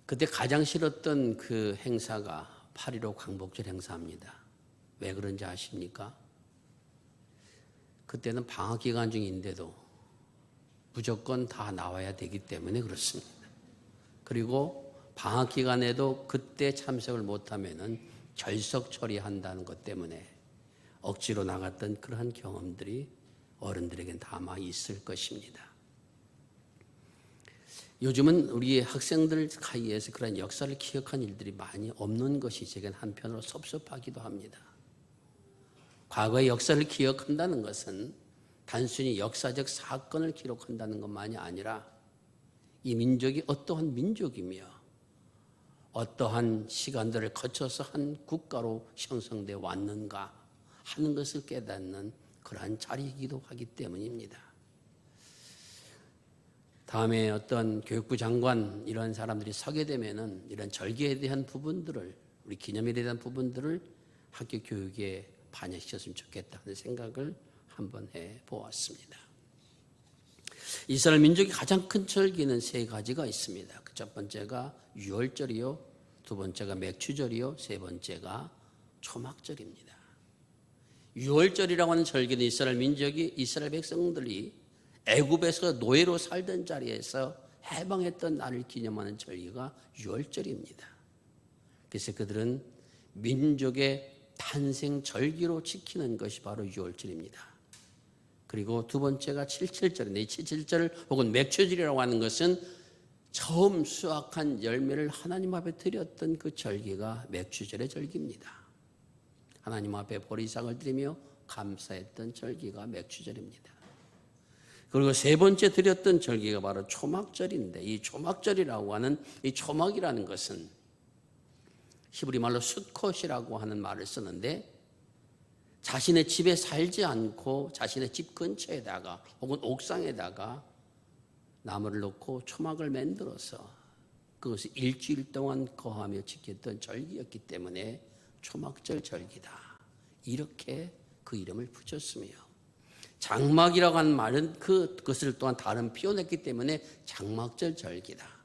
그때 가장 싫었던 그 행사가 8.15 광복절 행사입니다. 왜 그런지 아십니까? 그때는 방학 기간 중인데도 무조건 다 나와야 되기 때문에 그렇습니다. 그리고 방학 기간에도 그때 참석을 못하면은 결석 처리한다는 것 때문에 억지로 나갔던 그러한 경험들이 어른들에겐 다 아마 있을 것입니다. 요즘은 우리 학생들 사이에서 그런 역사를 기억한 일들이 많이 없는 것이 제겐 한편으로 섭섭하기도 합니다. 과거의 역사를 기억한다는 것은 단순히 역사적 사건을 기록한다는 것만이 아니라 이 민족이 어떠한 민족이며 어떠한 시간들을 거쳐서 한 국가로 형성되어 왔는가 하는 것을 깨닫는 그러한 자리이기도 하기 때문입니다. 다음에 어떤 교육부 장관 이런 사람들이 서게 되면은 이런 절기에 대한 부분들을, 우리 기념일에 대한 부분들을 학교 교육에 반영시켰으면 좋겠다는 생각을 한번 해보았습니다. 이스라엘 민족이 가장 큰 절기는 세 가지가 있습니다. 그 첫 번째가 유월절이요, 두 번째가 맥추절이요, 세 번째가 초막절입니다. 유월절이라고 하는 절기는 이스라엘 민족이, 이스라엘 백성들이 애굽에서 노예로 살던 자리에서 해방했던 날을 기념하는 절기가 유월절입니다. 그래서 그들은 민족의 탄생 절기로 지키는 것이 바로 유월절입니다. 그리고 두 번째가 칠칠절인데, 칠칠절 혹은 맥추절이라고 하는 것은 처음 수확한 열매를 하나님 앞에 드렸던 그 절기가 맥추절의 절기입니다. 하나님 앞에 보리상을 드리며 감사했던 절기가 맥추절입니다. 그리고 세 번째 드렸던 절기가 바로 초막절인데, 이 초막절이라고 하는, 이 초막이라는 것은 히브리 말로 숫콧이라고 하는 말을 쓰는데, 자신의 집에 살지 않고 자신의 집 근처에다가 혹은 옥상에다가 나무를 놓고 초막을 만들어서 그것을 일주일 동안 거하며 지켰던 절기였기 때문에 초막절 절기다, 이렇게 그 이름을 붙였으며, 장막이라고 하는 말은 그것을 또한 다른 표현했기 때문에 장막절 절기다.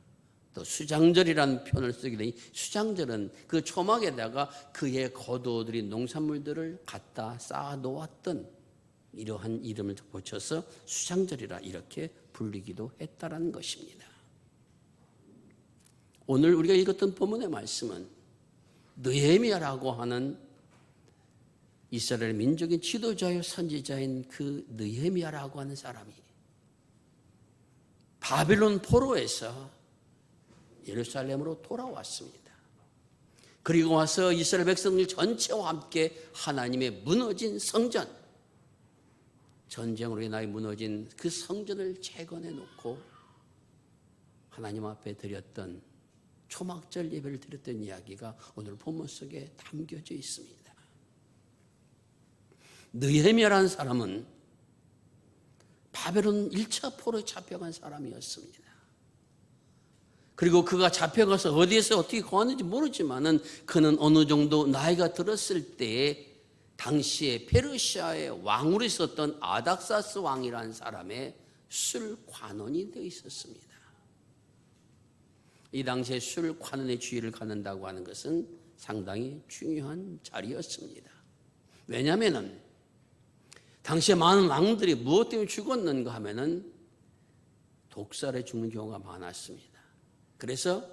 또 수장절이라는 표현을 쓰게 되니 수장절은 그 초막에다가 그의 거두어들인 농산물들을 갖다 쌓아 놓았던 이러한 이름을 붙여서 수장절이라 이렇게 불리기도 했다라는 것입니다. 오늘 우리가 읽었던 본문의 말씀은 느헤미야라고 하는 이스라엘 민족의 지도자요 선지자인 그 느헤미야라고 하는 사람이 바빌론 포로에서 예루살렘으로 돌아왔습니다. 그리고 와서 이스라엘 백성들 전체와 함께 하나님의 무너진 성전, 전쟁으로 인하여 무너진 그 성전을 재건해 놓고 하나님 앞에 드렸던 초막절 예배를 드렸던 이야기가 오늘 본문 속에 담겨져 있습니다. 느헤미야라는 사람은 바벨론 1차 포로에 잡혀간 사람이었습니다. 그리고 그가 잡혀가서 어디에서 어떻게 거하는지 모르지만은 그는 어느 정도 나이가 들었을 때에 당시에 페르시아의 왕으로 있었던 아닥사스 왕이라는 사람의 술 관원이 되어 있었습니다. 이 당시에 술 관원의 주의를 갖는다고 하는 것은 상당히 중요한 자리였습니다. 왜냐하면은 당시에 많은 왕들이 무엇 때문에 죽었는가 하면은 독살에 죽는 경우가 많았습니다. 그래서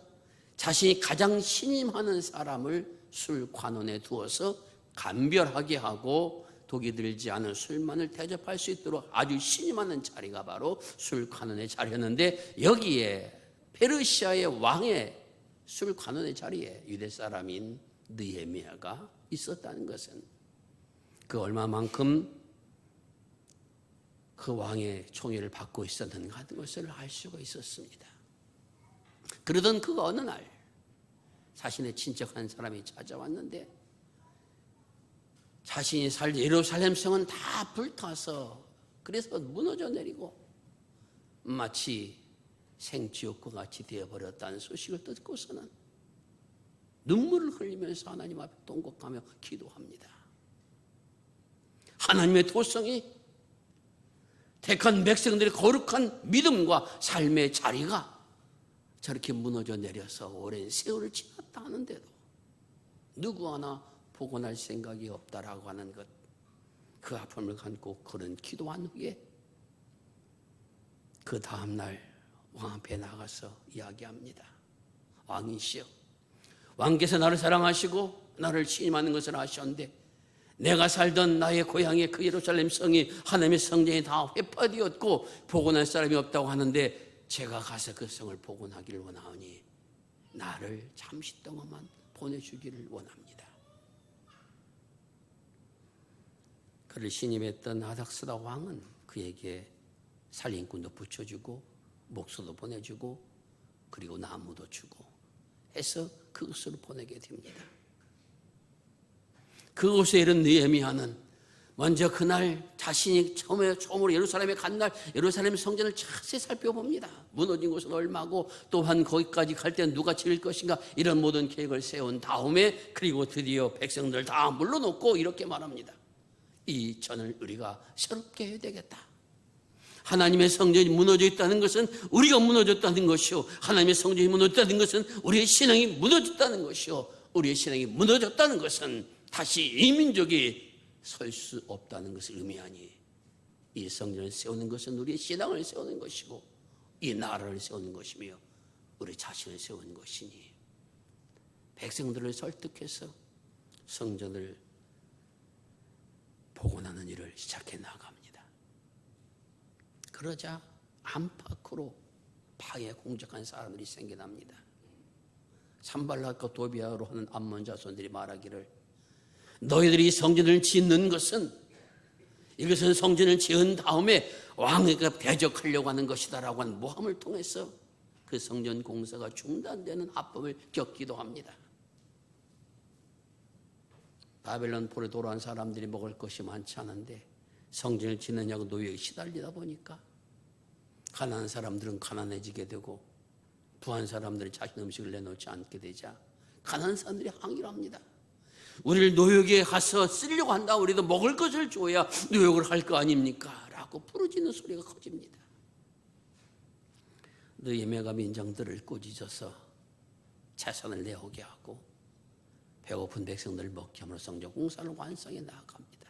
자신이 가장 신임하는 사람을 술 관원에 두어서 감별하게 하고 독이 들지 않은 술만을 대접할 수 있도록 아주 신임하는 자리가 바로 술 관원의 자리였는데, 여기에 페르시아의 왕의 술 관원의 자리에 유대 사람인 느헤미야가 있었다는 것은 그 얼마만큼 그 왕의 총애를 받고 있었는가 하는 것을 알 수가 있었습니다. 그러던 그가 어느 날 자신의 친척 한 사람이 찾아왔는데, 자신이 살 예루살렘 성은 다 불타서 그래서 무너져 내리고 마치 생지옥과 같이 되어버렸다는 소식을 듣고서는 눈물을 흘리면서 하나님 앞에 통곡하며 기도합니다. 하나님의 도성이, 택한 백성들의 거룩한 믿음과 삶의 자리가 저렇게 무너져 내려서 오랜 세월을 지났다 하는데도 누구 하나 복원할 생각이 없다라고 하는 것, 그 아픔을 감고 그런 기도한 후에 그 다음날 왕 앞에 나가서 이야기합니다. 왕이시여, 왕께서 나를 사랑하시고 나를 신임하는 것을 아셨는데 내가 살던 나의 고향의 그 예루살렘 성이 하나님의 성전이 다 회파되었고 복원할 사람이 없다고 하는데 제가 가서 그 성을 복원하기를 원하오니 나를 잠시 동안만 보내주기를 원합니다. 그를 신임했던 아닥스다 왕은 그에게 살림꾼도 붙여주고 목소도 보내주고 그리고 나무도 주고 해서 그곳으로 보내게 됩니다. 그곳에 이른 느헤미야는 먼저 그날 자신이 처음으로 예루살렘에 간 날 예루살렘 성전을 자세히 살펴봅니다. 무너진 곳은 얼마고 또한 거기까지 갈 때는 누가 지을 것인가, 이런 모든 계획을 세운 다음에 그리고 드디어 백성들 다 물러놓고 이렇게 말합니다. 이 전을 우리가 새롭게 해야 되겠다. 하나님의 성전이 무너져 있다는 것은 우리가 무너졌다는 것이요, 하나님의 성전이 무너졌다는 것은 우리의 신앙이 무너졌다는 것이요, 우리의 신앙이 무너졌다는 것은 다시 이 민족이 설 수 없다는 것을 의미하니 이 성전을 세우는 것은 우리의 신앙을 세우는 것이고 이 나라를 세우는 것이며 우리 자신을 세우는 것이니 백성들을 설득해서 성전을 복원하는 일을 시작해 나갑니다. 그러자 안팎으로 파에 공작한 사람들이 생겨납니다. 산발락과 도비아로 하는 암몬 자손들이 말하기를 너희들이 성전을 짓는 것은 이것은 성전을 지은 다음에 왕에게 대적하려고 하는 것이다라고 하는 모함을 통해서 그 성전 공사가 중단되는 합법을 겪기도 합니다. 바벨론 포로 돌아온 사람들이 먹을 것이 많지 않은데 성전을 짓느냐고 노예에 시달리다 보니까 가난한 사람들은 가난해지게 되고 부한 사람들이 자신 음식을 내놓지 않게 되자 가난한 사람들이 항의를 합니다. 우리를 노역에 가서 쓰려고 한다. 우리도 먹을 것을 줘야 노역을 할 거 아닙니까? 라고 부르짖는 소리가 커집니다. 느헤미야가 민정들을 꾸짖어서 재산을 내오게 하고 배고픈 백성들을 먹게 함으로 성전 공사를 완성해 나아갑니다.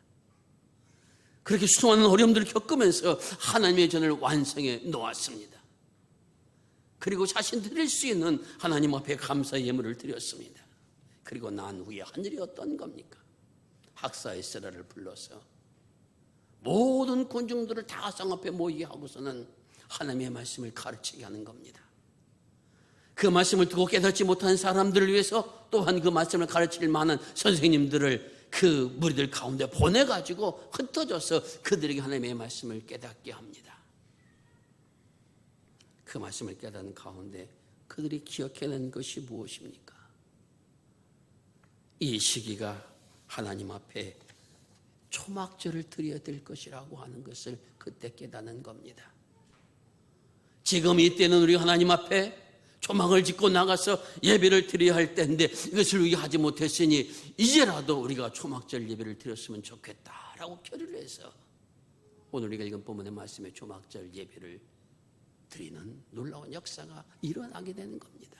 그렇게 수많은 어려움들을 겪으면서 하나님의 전을 완성해 놓았습니다. 그리고 자신 드릴 수 있는 하나님 앞에 감사의 예물을 드렸습니다. 그리고 난 후에 한 일이 어떤 겁니까? 학사 에스라를 불러서 모든 군중들을 다 성 앞에 모이게 하고서는 하나님의 말씀을 가르치게 하는 겁니다. 그 말씀을 듣고 깨닫지 못한 사람들을 위해서 또한 그 말씀을 가르칠 만한 선생님들을 그 무리들 가운데 보내가지고 흩어져서 그들에게 하나님의 말씀을 깨닫게 합니다. 그 말씀을 깨닫는 가운데 그들이 기억해낸 것이 무엇입니까? 이 시기가 하나님 앞에 초막절을 드려야 될 것이라고 하는 것을 그때 깨닫는 겁니다. 지금 이때는 우리가 하나님 앞에 초막을 짓고 나가서 예배를 드려야 할 때인데 이것을 우리가 하지 못했으니 이제라도 우리가 초막절 예배를 드렸으면 좋겠다라고 결의를 해서 오늘 우리가 읽은 본문의 말씀에 초막절 예배를 드리는 놀라운 역사가 일어나게 되는 겁니다.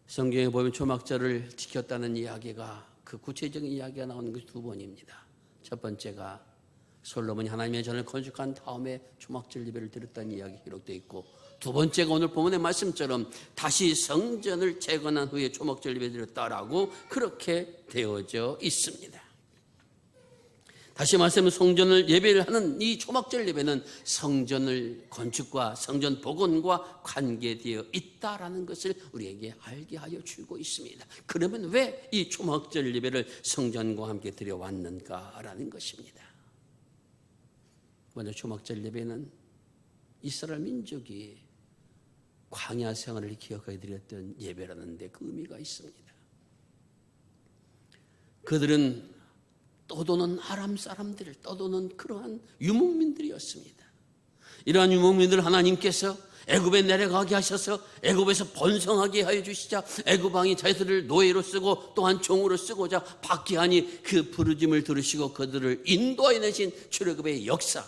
성경에 보면 초막절을 지켰다는 이야기가 그 구체적인 이야기가 나오는 것이 두 번입니다. 첫 번째가 솔로몬이 하나님의 전을 건축한 다음에 초막절 예배를 드렸다는 이야기 기록되어 있고 두 번째가 오늘 본문의 말씀처럼 다시 성전을 재건한 후에 초막절 예배를 드렸다라고 그렇게 되어져 있습니다. 다시 말하면 성전을 예배를 하는 이 초막절 예배는 성전을 건축과 성전 복원과 관계되어 있다라는 것을 우리에게 알게 하여 주고 있습니다. 그러면 왜 이 초막절 예배를 성전과 함께 드려왔는가라는 것입니다. 먼저 초막절 예배는 이스라엘 민족이 광야 생활을 기억하게 드렸던 예배라는 데 그 의미가 있습니다. 그들은 떠도는 아람 사람들을 떠도는 그러한 유목민들이었습니다. 이러한 유목민들을 하나님께서 애굽에 내려가게 하셔서 애굽에서 번성하게 하여 주시자 애굽 왕이 자기들을 노예로 쓰고 또한 종으로 쓰고자 받게 하니 그 부르짐을 들으시고 그들을 인도하여 내신 출애굽의 역사,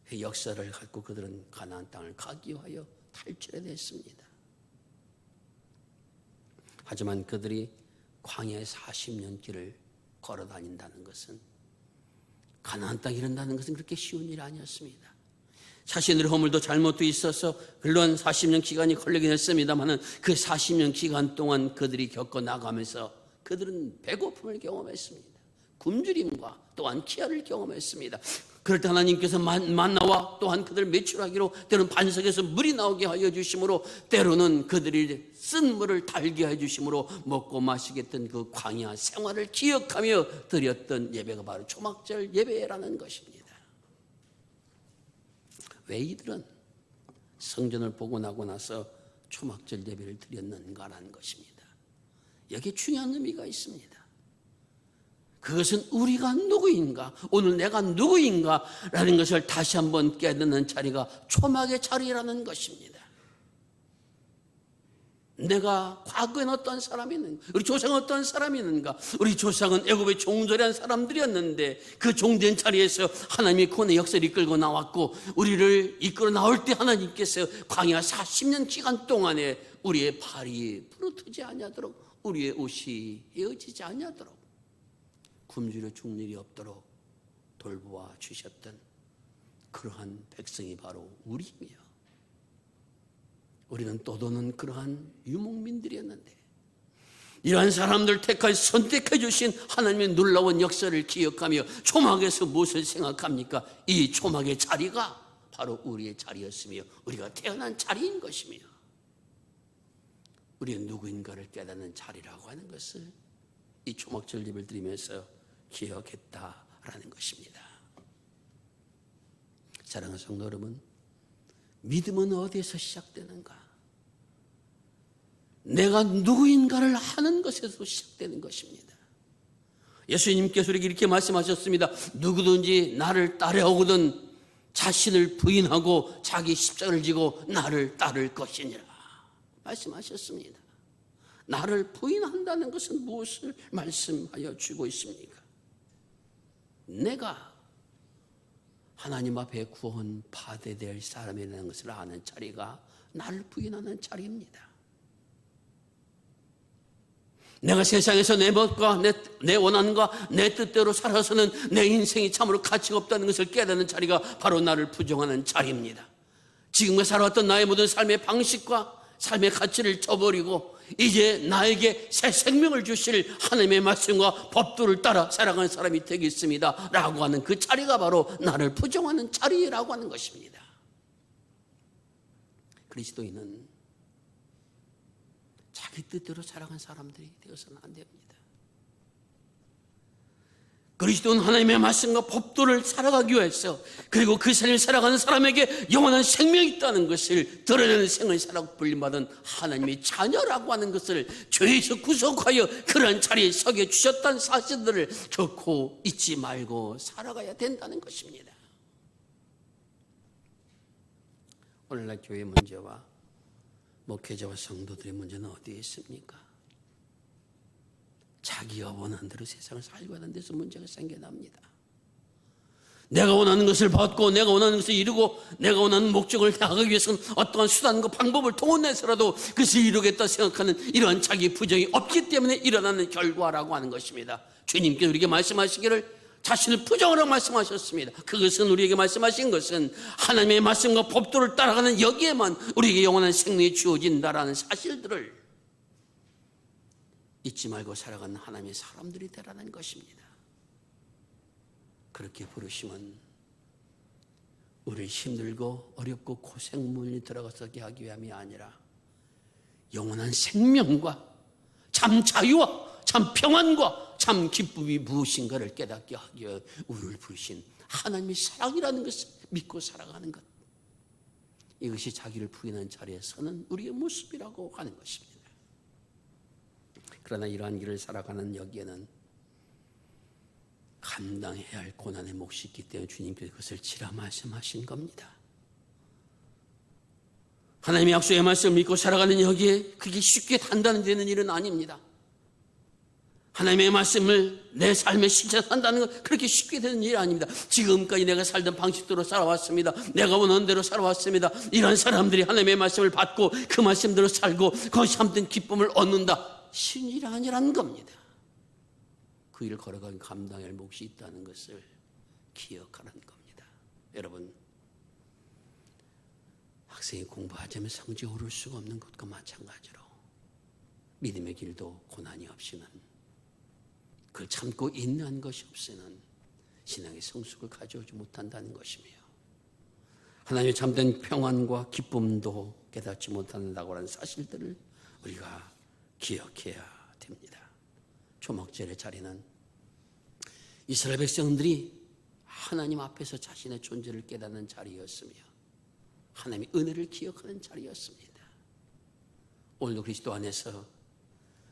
그 역사를 갖고 그들은 가나안 땅을 가기 위하여 탈출해냈습니다. 하지만 그들이 광야의 40년 길을 걸어 다닌다는 것은, 가나안 땅에 이른다는 것은 그렇게 쉬운 일이 아니었습니다. 자신들의 허물도 잘못도 있어서 물론 40년 기간이 걸리긴 했습니다만 그 40년 기간 동안 그들이 겪어 나가면서 그들은 배고픔을 경험했습니다. 굶주림과 또한 기아를 경험했습니다. 그럴 때 하나님께서 만나와 또한 그들을 매출하기로, 때로는 반석에서 물이 나오게 하여 주심으로, 때로는 그들이 쓴 물을 달게 해 주심으로 먹고 마시겠던 그 광야 생활을 기억하며 드렸던 예배가 바로 초막절 예배라는 것입니다. 왜 이들은 성전을 보고 나고 나서 초막절 예배를 드렸는가라는 것입니다. 여기에 중요한 의미가 있습니다. 그것은 우리가 누구인가, 오늘 내가 누구인가 라는 것을 다시 한번 깨닫는 자리가 초막의 자리라는 것입니다. 내가 과거엔 어떤 사람이었는가, 우리 조상은 어떤 사람이었는가. 우리 조상은 애굽의 종절한 사람들이었는데 그 종된 자리에서 하나님이 구원의 역사를 이끌고 나왔고, 우리를 이끌어 나올 때 하나님께서 광야 40년 기간 동안에 우리의 발이 부르트지 아니하도록, 우리의 옷이 헤어지지 아니하도록, 굶주려 죽는 일이 없도록 돌보아 주셨던 그러한 백성이 바로 우리이며, 우리는 떠도는 그러한 유목민들이었는데, 이러한 사람들 택하여 선택해 주신 하나님의 놀라운 역사를 기억하며 초막에서 무엇을 생각합니까? 이 초막의 자리가 바로 우리의 자리였으며 우리가 태어난 자리인 것이며, 우리의 누구인가를 깨닫는 자리라고 하는 것을 이 초막절 예배를 드리면서 기억했다라는 것입니다. 사랑하는 성도 여러분, 믿음은 어디에서 시작되는가? 내가 누구인가를 아는 것에서 시작되는 것입니다. 예수님께서 우리에게 이렇게 말씀하셨습니다. 누구든지 나를 따라오거든 자신을 부인하고 자기 십자가를 지고 나를 따를 것이니라 말씀하셨습니다. 나를 부인한다는 것은 무엇을 말씀하여 주고 있습니까? 내가 하나님 앞에 구원 받아야 될 사람이라는 것을 아는 자리가 나를 부인하는 자리입니다. 내가 세상에서 내 멋과 내 원한과 내 뜻대로 살아서는 내 인생이 참으로 가치가 없다는 것을 깨닫는 자리가 바로 나를 부정하는 자리입니다. 지금까지 살아왔던 나의 모든 삶의 방식과 삶의 가치를 저버리고 이제 나에게 새 생명을 주실 하나님의 말씀과 법도를 따라 살아가는 사람이 되겠습니다 라고 하는 그 자리가 바로 나를 부정하는 자리라고 하는 것입니다. 그리스도인은 자기 뜻대로 살아간 사람들이 되어서는 안 됩니다. 그리스도는 하나님의 말씀과 법도를 살아가기 위해서, 그리고 그 삶을 살아가는 사람에게 영원한 생명이 있다는 것을 드러내는 생을 살아고 불림받은 하나님의 자녀라고 하는 것을 죄에서 구속하여 그런 자리에 서게 주셨다는 사실들을 결코 잊지 말고 살아가야 된다는 것입니다. 오늘날 교회 문제와 목회자와 성도들의 문제는 어디에 있습니까? 자기가 원하는 대로 세상을 살고 하는 데서 문제가 생겨납니다. 내가 원하는 것을 받고 내가 원하는 것을 이루고 내가 원하는 목적을 향하기 위해서는 어떠한 수단과 방법을 동원해서라도 그것을 이루겠다 생각하는 이러한 자기 부정이 없기 때문에 일어나는 결과라고 하는 것입니다. 주님께서 우리에게 말씀하시기를 자신을 부정하라고 말씀하셨습니다. 그것은 우리에게 말씀하신 것은 하나님의 말씀과 법도를 따라가는 여기에만 우리에게 영원한 생명이 주어진다라는 사실들을 잊지 말고 살아가는 하나님의 사람들이 되라는 것입니다. 그렇게 부르심은 우리 힘들고 어렵고 고생문이 들어가서게 하기 위함이 아니라 영원한 생명과 참 자유와 참 평안과 참 기쁨이 무엇인가를 깨닫게 하기 위해 우리를 부르신 하나님의 사랑이라는 것을 믿고 살아가는 것, 이것이 자기를 부인한 자리에 서는 우리의 모습이라고 하는 것입니다. 그러나 이러한 길을 살아가는 여기에는 감당해야 할 고난의 몫이 있기 때문에 주님께서 그것을 치라 말씀하신 겁니다. 하나님의 약속의 말씀을 믿고 살아가는 여기에 그게 쉽게 단단되는 일은 아닙니다. 하나님의 말씀을 내 삶에 실천한다는 건 그렇게 쉽게 되는 일이 아닙니다. 지금까지 내가 살던 방식대로 살아왔습니다. 내가 원하는 대로 살아왔습니다. 이런 사람들이 하나님의 말씀을 받고 그 말씀대로 살고 그것이 참된 기쁨을 얻는다. 쉬운 일이 아니라는 겁니다. 그 일을 걸어가면 감당할 몫이 있다는 것을 기억하는 겁니다. 여러분, 학생이 공부하자면 성적이 오를 수가 없는 것과 마찬가지로 믿음의 길도 고난이 없이는, 그걸 참고 인내한 것이 없이는 신앙의 성숙을 가져오지 못한다는 것이며, 하나님의 참된 평안과 기쁨도 깨닫지 못한다고 하는 사실들을 우리가 기억해야 됩니다. 초막절의 자리는 이스라엘 백성들이 하나님 앞에서 자신의 존재를 깨닫는 자리였으며 하나님의 은혜를 기억하는 자리였습니다. 오늘도 그리스도 안에서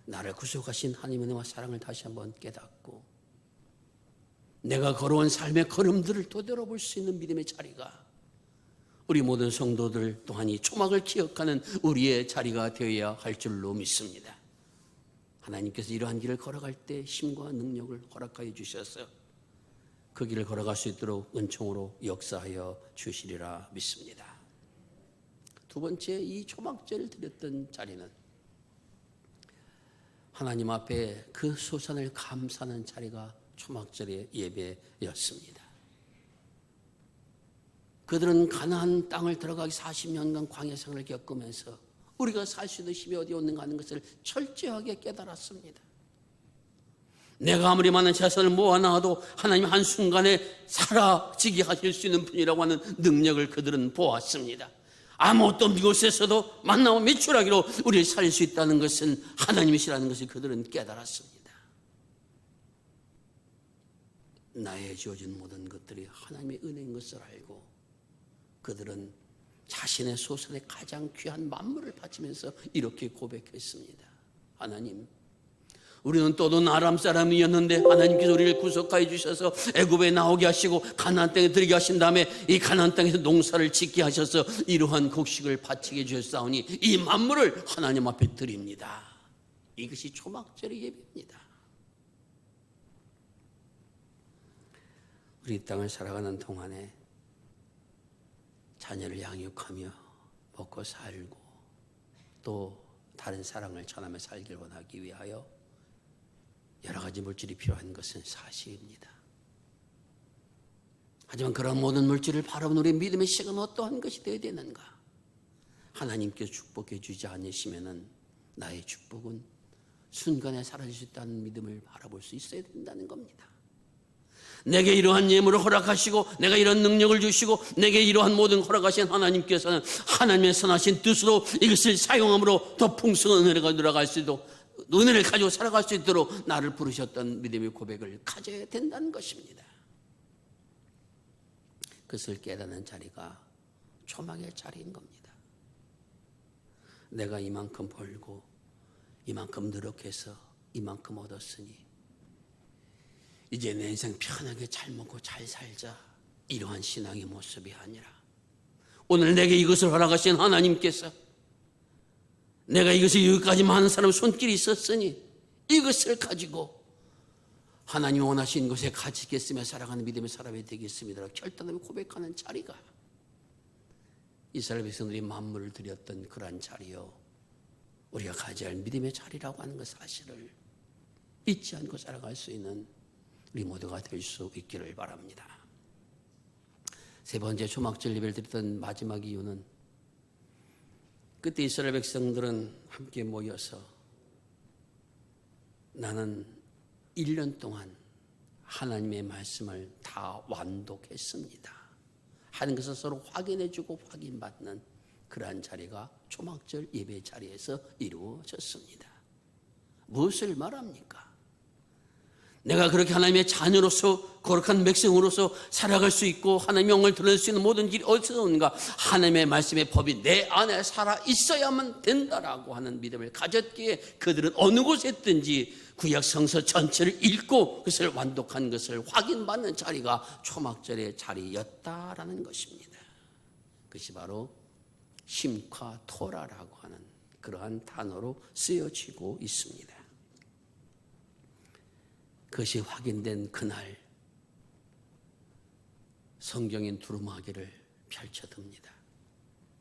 나를 구속하신 하나님의 은혜와 사랑을 다시 한번 깨닫고 내가 걸어온 삶의 걸음들을 되돌아볼 수 있는 믿음의 자리가 우리 모든 성도들 또한 이 초막을 기억하는 우리의 자리가 되어야 할 줄로 믿습니다. 하나님께서 이러한 길을 걸어갈 때 힘과 능력을 허락하여 주셔서 그 길을 걸어갈 수 있도록 은총으로 역사하여 주시리라 믿습니다. 두 번째, 이 초막절을 드렸던 자리는 하나님 앞에 그 소산을 감사하는 자리가 초막절의 예배였습니다. 그들은 가나안 땅을 들어가기 40년간 광야 생활을 겪으면서 우리가 살 수 있는 힘이 어디 있는가 하는 것을 철저하게 깨달았습니다. 내가 아무리 많은 재산을 모아놔도 하나님 한순간에 사라지게 하실 수 있는 분이라고 하는 능력을 그들은 보았습니다. 아무것도 없는 곳에서도 만나고 매출하기로 우리를 살릴 수 있다는 것은 하나님이시라는 것을 그들은 깨달았습니다. 나의 주어진 모든 것들이 하나님의 은혜인 것을 알고 그들은 자신의 소산의 가장 귀한 만물을 바치면서 이렇게 고백했습니다. 하나님, 우리는 또는 아람 사람이었는데 하나님께서 우리를 구속하여 주셔서 애굽에 나오게 하시고 가나안 땅에 들이게 하신 다음에 이 가나안 땅에서 농사를 짓게 하셔서 이러한 곡식을 바치게 해주셨사오니 이 만물을 하나님 앞에 드립니다. 이것이 초막절의 예배입니다. 우리 이 땅을 살아가는 동안에 자녀를 양육하며 먹고 살고 또 다른 사랑을 전하며 살길 원하기 위하여 여러 가지 물질이 필요한 것은 사실입니다. 하지만 그런 모든 물질을 바라본 우리의 믿음의 시작은 어떠한 것이 되어야 되는가? 하나님께서 축복해 주지 않으시면 나의 축복은 순간에 사라질 수 있다는 믿음을 바라볼 수 있어야 된다는 겁니다. 내게 이러한 예물을 허락하시고 내가 이런 능력을 주시고 내게 이러한 모든 허락하신 하나님께서는 하나님의 선하신 뜻으로 이것을 사용함으로 더 풍성한 은혜가 늘어갈 수 있도록 은혜를 가지고 살아갈 수 있도록 나를 부르셨던 믿음의 고백을 가져야 된다는 것입니다. 그것을 깨닫는 자리가 초막의 자리인 겁니다. 내가 이만큼 벌고 이만큼 노력해서 이만큼 얻었으니 이제 내 인생 편하게 잘 먹고 잘 살자, 이러한 신앙의 모습이 아니라 오늘 내게 이것을 허락하신 하나님께서 내가 이것을 여기까지 많은 사람 손길이 있었으니 이것을 가지고 하나님이 원하신 것에 가지겠으며 살아가는 믿음의 사람이 되겠습니다. 결단하며 고백하는 자리가 이스라엘 백성들이 만물을 드렸던 그러한 자리요, 우리가 가져야 할 믿음의 자리라고 하는 것 사실을 잊지 않고 살아갈 수 있는 우리 모두가 될 수 있기를 바랍니다. 세 번째, 초막절 예배를 드렸던 마지막 이유는 그때 이스라엘 백성들은 함께 모여서 나는 1년 동안 하나님의 말씀을 다 완독했습니다 하는 것을 서로 확인해주고 확인받는 그러한 자리가 초막절 예배 자리에서 이루어졌습니다. 무엇을 말합니까? 내가 그렇게 하나님의 자녀로서 거룩한 백성으로서 살아갈 수 있고 하나님의 영광을 드러낼 수 있는 모든 길이 어디서 오는가? 하나님의 말씀의 법이 내 안에 살아 있어야만 된다라고 하는 믿음을 가졌기에 그들은 어느 곳에 있든지 구약 성서 전체를 읽고 그것을 완독한 것을 확인받는 자리가 초막절의 자리였다라는 것입니다. 그것이 바로 심카 토라라고 하는 그러한 단어로 쓰여지고 있습니다. 그것이 확인된 그날 성경인 두루마기를 펼쳐듭니다.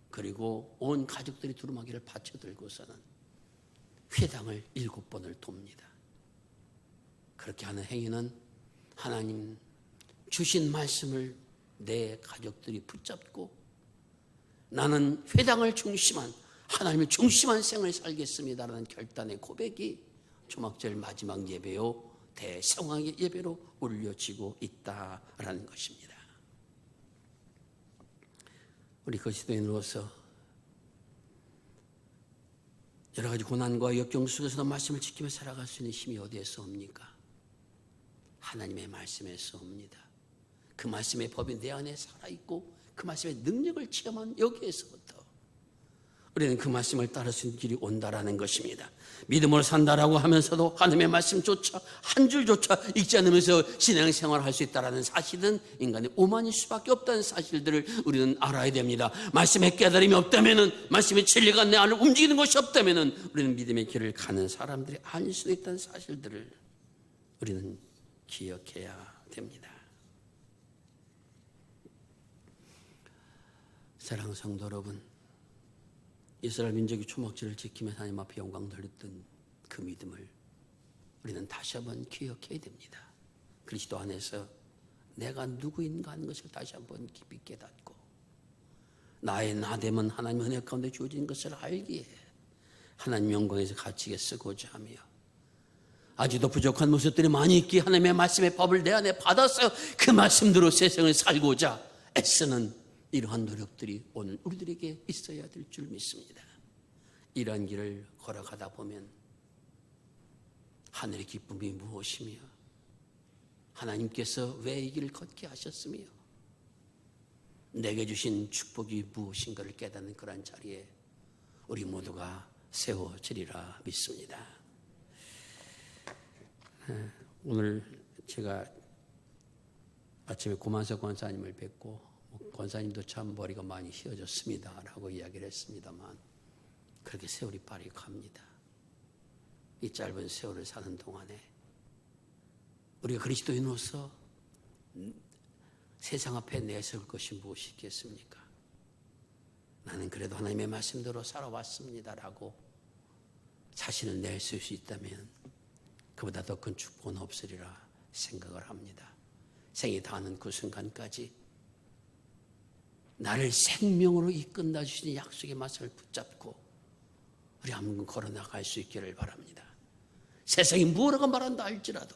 그리고 온 가족들이 두루마기를 받쳐들고서는 회당을 7번을 돕니다. 그렇게 하는 행위는 하나님 주신 말씀을 내 가족들이 붙잡고 나는 회당을 중심한 하나님을 중심한 생을 살겠습니다라는 결단의 고백이 초막절 마지막 예배요 대성황의 예배로 올려지고 있다라는 것입니다. 우리 그리스도인으로서 여러 가지 고난과 역경 속에서도 말씀을 지키며 살아갈 수 있는 힘이 어디에서 옵니까? 하나님의 말씀에서 옵니다. 그 말씀의 법이 내 안에 살아있고 그 말씀의 능력을 체험한 여기에서부터 우리는 그 말씀을 따를 수 있는 길이 온다라는 것입니다. 믿음으로 산다라고 하면서도 하나님의 말씀조차 한 줄조차 읽지 않으면서 신앙생활을 할 수 있다는 사실은 인간의 오만일 수밖에 없다는 사실들을 우리는 알아야 됩니다. 말씀의 깨달음이 없다면, 말씀의 진리가 내 안을 움직이는 것이 없다면 우리는 믿음의 길을 가는 사람들이 아닐 수도 있다는 사실들을 우리는 기억해야 됩니다. 사랑하는 성도 여러분, 이스라엘 민족이 초막절을 지키며 하나님 앞에 영광 돌렸던 그 믿음을 우리는 다시 한번 기억해야 됩니다. 그리스도 안에서 내가 누구인가 하는 것을 다시 한번 깊이 깨닫고 나의 나됨은 하나님 은혜 가운데 주어진 것을 알기에 하나님 영광에서 갇히게 쓰고자 하며 아직도 부족한 모습들이 많이 있기에 하나님의 말씀의 법을 내 안에 받아서 그 말씀대로 세상을 살고자 애쓰는 이러한 노력들이 오늘 우리들에게 있어야 될 줄 믿습니다. 이러한 길을 걸어가다 보면 하늘의 기쁨이 무엇이며 하나님께서 왜 이 길을 걷게 하셨으며 내게 주신 축복이 무엇인가를 깨닫는 그런 자리에 우리 모두가 세워지리라 믿습니다. 오늘 제가 아침에 고만석 권사님을 뵙고 권사님도 참 머리가 많이 휘어졌습니다 라고 이야기를 했습니다만 그렇게 세월이 빨리 갑니다. 이 짧은 세월을 사는 동안에 우리가 그리스도인으로서 세상 앞에 내세울 것이 무엇이 있겠습니까? 나는 그래도 하나님의 말씀대로 살아왔습니다라고 자신을 내세울 수 있다면 그보다 더 큰 축복은 없으리라 생각을 합니다. 생이 다하는 그 순간까지 나를 생명으로 이끈다 주신 약속의 말씀을 붙잡고 우리 한번 걸어나갈 수 있기를 바랍니다. 세상이 무엇라고 말한다 할지라도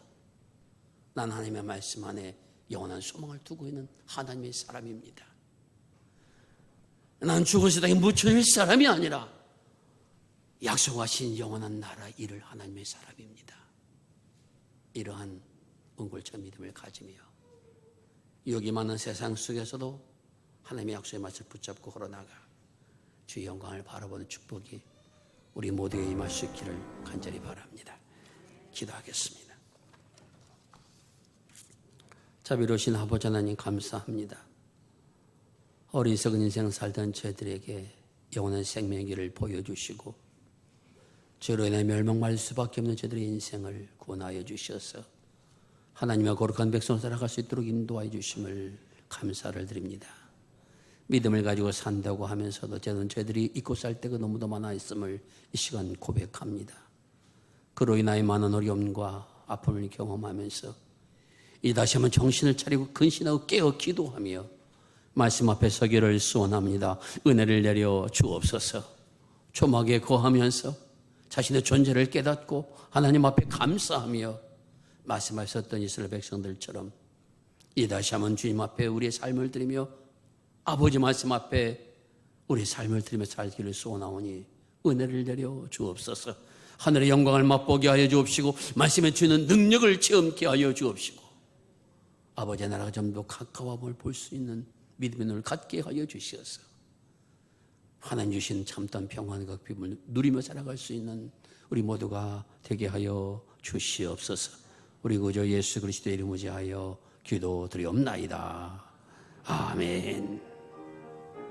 난 하나님의 말씀 안에 영원한 소망을 두고 있는 하나님의 사람입니다. 난 죽은 세상에 묻혀질 사람이 아니라 약속하신 영원한 나라 이를 하나님의 사람입니다. 이러한 은골차 믿음을 가지며 여기 많은 세상 속에서도 하나님의 약속의 말씀을 붙잡고 걸어나가 주의 영광을 바라보는 축복이 우리 모두에게 임할 수 있기를 간절히 바랍니다. 기도하겠습니다. 자비로우신 아버지 하나님 감사합니다. 어리석은 인생 살던 저희들에게 영원한 생명의 길을 보여주시고 죄로 인해 멸망받을 수밖에 없는 저희들의 인생을 구원하여 주셔서 하나님의 거룩한 백성을 살아갈 수 있도록 인도하여 주심을 감사를 드립니다. 믿음을 가지고 산다고 하면서도 저희들이 잊고 살 때가 너무도 많아 있음을 이 시간 고백합니다. 그로 인하여 많은 어려움과 아픔을 경험하면서 이 다시 한번 정신을 차리고 근신하고 깨어 기도하며 말씀 앞에 서기를 소원합니다. 은혜를 내려 주옵소서. 초막에 거하면서 자신의 존재를 깨닫고 하나님 앞에 감사하며 말씀하셨던 이스라엘 백성들처럼 이 다시 한번 주님 앞에 우리의 삶을 드리며 아버지 말씀 앞에 우리 삶을 드리며 살기를 소원하오니 은혜를 내려 주옵소서. 하늘의 영광을 맛보게 하여 주옵시고 말씀에 주는 능력을 체험케 하여 주옵시고 아버지의 나라가 좀 더 가까워함을 볼 수 있는 믿음의 눈을 갖게 하여 주시옵소서. 하나님 주신 참된 평안과 기쁨을 누리며 살아갈 수 있는 우리 모두가 되게 하여 주시옵소서. 우리 구주 예수 그리스도의 이름을 지하여 기도드리옵나이다. 아멘.